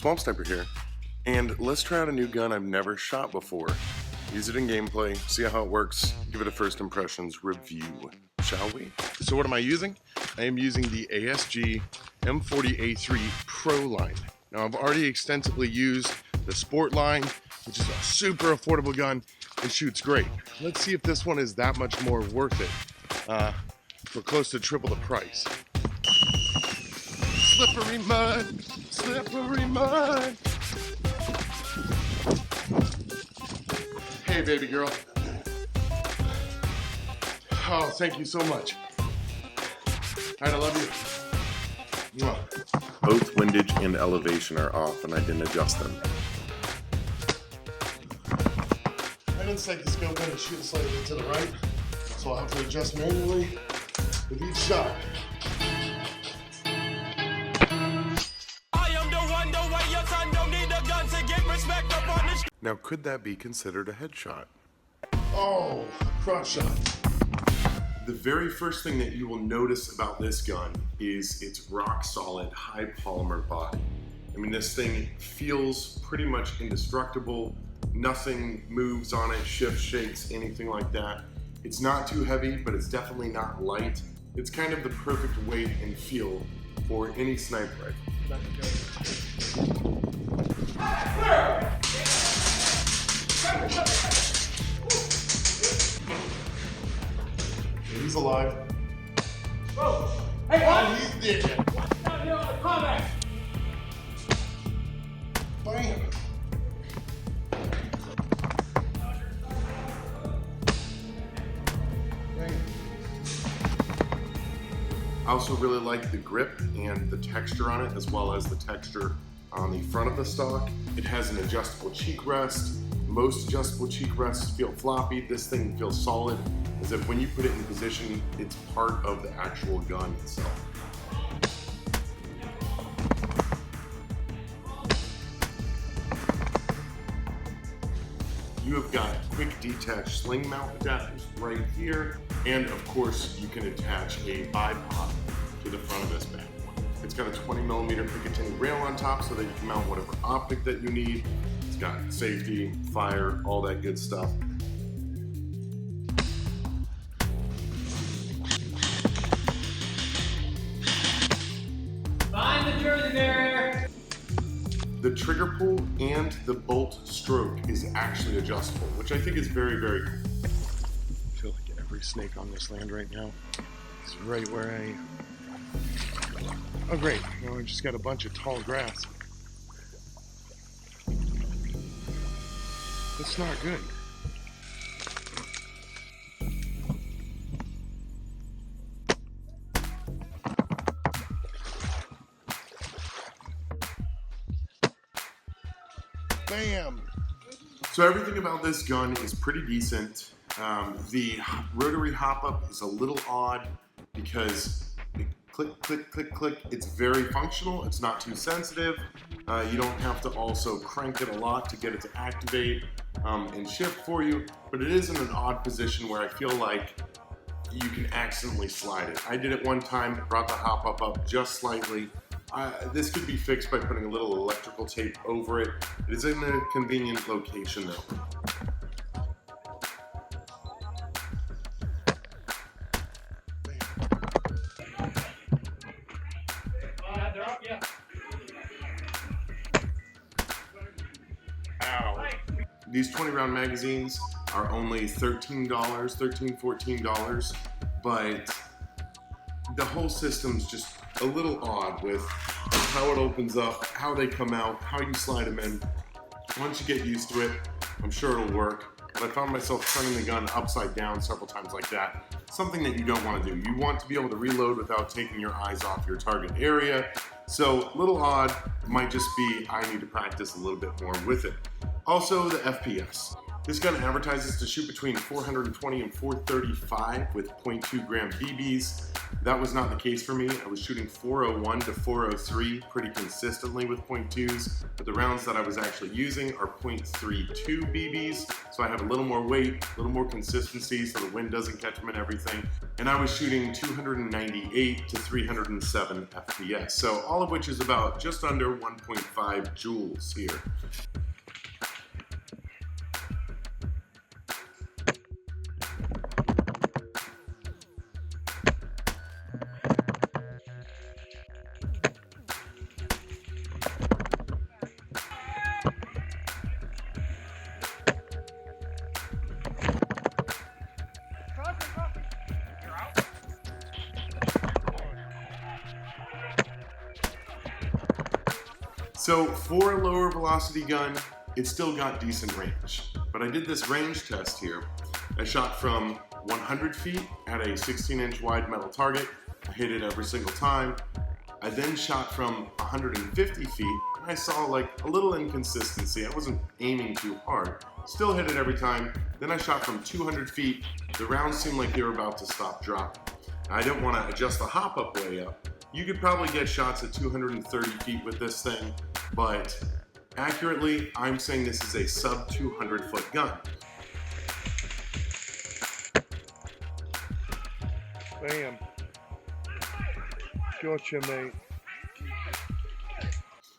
Swampsniper here, and let's try out a new gun I've never shot before. Use it in gameplay, see how it works, give it a first impressions review, shall we? So what am I using? I am using the ASG M40A3 Proline. Now I've already extensively used the Sport line, which is a super affordable gun and shoots great. Let's see if this one is that much more worth it for close to triple the price. Slippery mud, slippery mud. Hey, baby girl. Oh, thank you so much. All right, I love you. Mwah. Both windage and elevation are off, and I didn't adjust them. I didn't set the scope in and shoot slightly to the right, so I'll have to adjust manually with each shot. Now, could that be considered a headshot? Oh, cross shot. The very first thing that you will notice about this gun is its rock solid, high polymer body. I mean, this thing feels pretty much indestructible. Nothing moves on it, shifts, shakes, anything like that. It's not too heavy, but it's definitely not light. It's kind of the perfect weight and feel for any sniper rifle. He's alive. Oh, hey, what? He's dead. Combat. Bam. I also really like the grip and the texture on it, as well as the texture on the front of the stock. It has an adjustable cheek rest. Most adjustable cheek rests feel floppy. This thing feels solid, as if when you put it in position, it's part of the actual gun itself. You have got quick detach sling mount adapters right here, and of course you can attach a bipod to the front of this bad boy. It's got a 20mm Picatinny rail on top so that you can mount whatever optic that you need. It's got safety, fire, all that good stuff. Find the jersey barrier. The trigger pull and the bolt stroke is actually adjustable, which I think is very, very cool. I feel like every snake on this land right now is right where I am. Oh great, now I just got a bunch of tall grass. That's not good. Bam! So everything about this gun is pretty decent. The rotary hop-up is a little odd because it click, click, click, click. It's very functional. It's not too sensitive. You don't have to also crank it a lot to get it to activate and shift for you, but it is in an odd position where I feel like you can accidentally slide it. I did it one time, brought the hop-up up just slightly. This could be fixed by putting a little electrical tape over it. It is in a convenient location though. They're up, yeah. Ow. These 20-round magazines are only $13, $14, but the whole system's just a little odd with how it opens up, how they come out, how you slide them in. Once you get used to it, I'm sure it'll work. But I found myself turning the gun upside down several times like that. Something that you don't want to do. You want to be able to reload without taking your eyes off your target area. So a little odd, might just be I need to practice a little bit more with it. Also the FPS. This gun advertises to shoot between 420 and 435 with 0.2 gram BBs. That was not the case for me. I was shooting 401 to 403 pretty consistently with 0.2s, but the rounds that I was actually using are 0.32 BBs, so I have a little more weight, a little more consistency so the wind doesn't catch them and everything. And I was shooting 298 to 307 FPS, so all of which is about just under 1.5 joules here. So for a lower velocity gun, it still got decent range. But I did this range test here. I shot from 100 feet at a 16-inch wide metal target. I hit it every single time. I then shot from 150 feet, and I saw like a little inconsistency. I wasn't aiming too hard. Still hit it every time. Then I shot from 200 feet. The rounds seemed like they were about to stop dropping. I didn't want to adjust the hop up way up. You could probably get shots at 230 feet with this thing, but accurately, I'm saying this is a sub 200 foot gun. Bam. Gotcha, mate.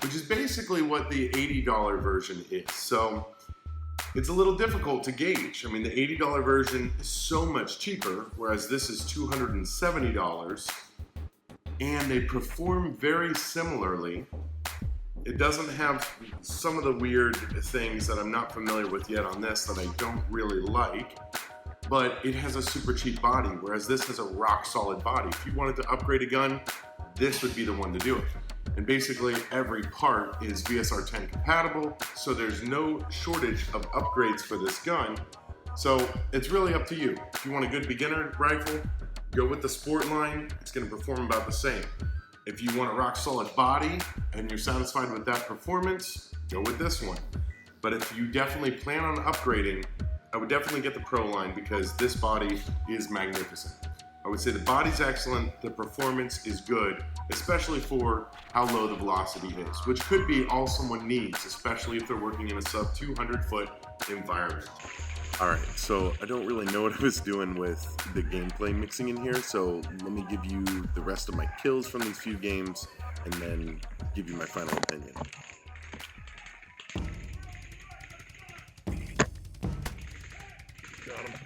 Which is basically what the $80 version is. So it's a little difficult to gauge. I mean, the $80 version is so much cheaper, whereas this is $270. And they perform very similarly. It doesn't have some of the weird things that I'm not familiar with yet on this that I don't really like, but it has a super cheap body, whereas this has a rock solid body. If you wanted to upgrade a gun, this would be the one to do it. And basically every part is VSR 10 compatible, so there's no shortage of upgrades for this gun. So it's really up to you. If you want a good beginner rifle, go with the sport line. It's going to perform about the same. If you want a rock solid body and you're satisfied with that performance, go with this one. But if you definitely plan on upgrading, I would definitely get the Proline because this body is magnificent. I would say the body's excellent, the performance is good, especially for how low the velocity is, which could be all someone needs, especially if they're working in a sub 200 foot environment. Alright, so I don't really know what I was doing with the gameplay mixing in here, so let me give you the rest of my kills from these few games, and then give you my final opinion. Got him.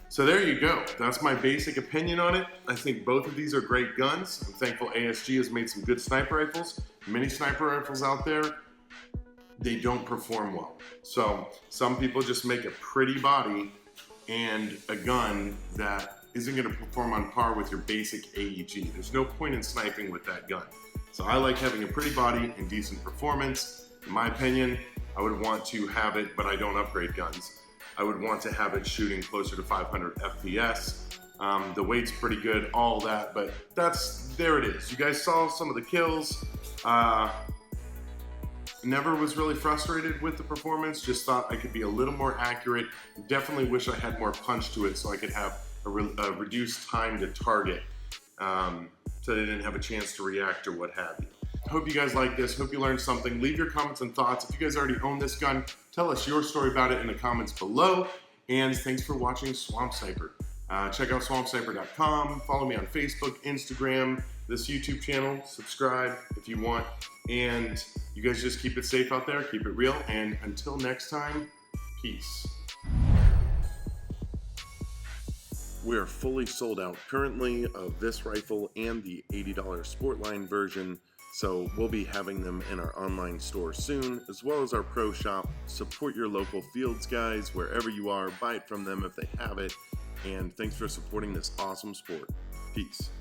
So there you go. That's my basic opinion on it. I think both of these are great guns. I'm thankful ASG has made some good sniper rifles. Many sniper rifles out there, they don't perform well. So some people just make a pretty body and a gun that isn't going to perform on par with your basic AEG. There's no point in sniping with that gun. So I like having a pretty body and decent performance. In my opinion, I would want to have it, but I don't upgrade guns. I would want to have it shooting closer to 500 FPS. The weight's pretty good, all that, but there it is. You guys saw some of the kills. Never was really frustrated with the performance, just thought I could be a little more accurate. Definitely wish I had more punch to it so I could have a reduced time to target, so they didn't have a chance to react or what have you. Hope you guys like this, hope you learned something. Leave your comments and thoughts. If you guys already own this gun, tell us your story about it in the comments below. And thanks for watching Swamp Sniper. Check out swampsniper.com. Follow me on Facebook, Instagram, this YouTube channel. Subscribe if you want. And you guys just keep it safe out there. Keep it real. And until next time, peace. We're fully sold out currently of this rifle and the $80 Sportline version, so we'll be having them in our online store soon, as well as our pro shop. Support your local fields guys wherever you are, buy it from them if they have it, and thanks for supporting this awesome sport. Peace.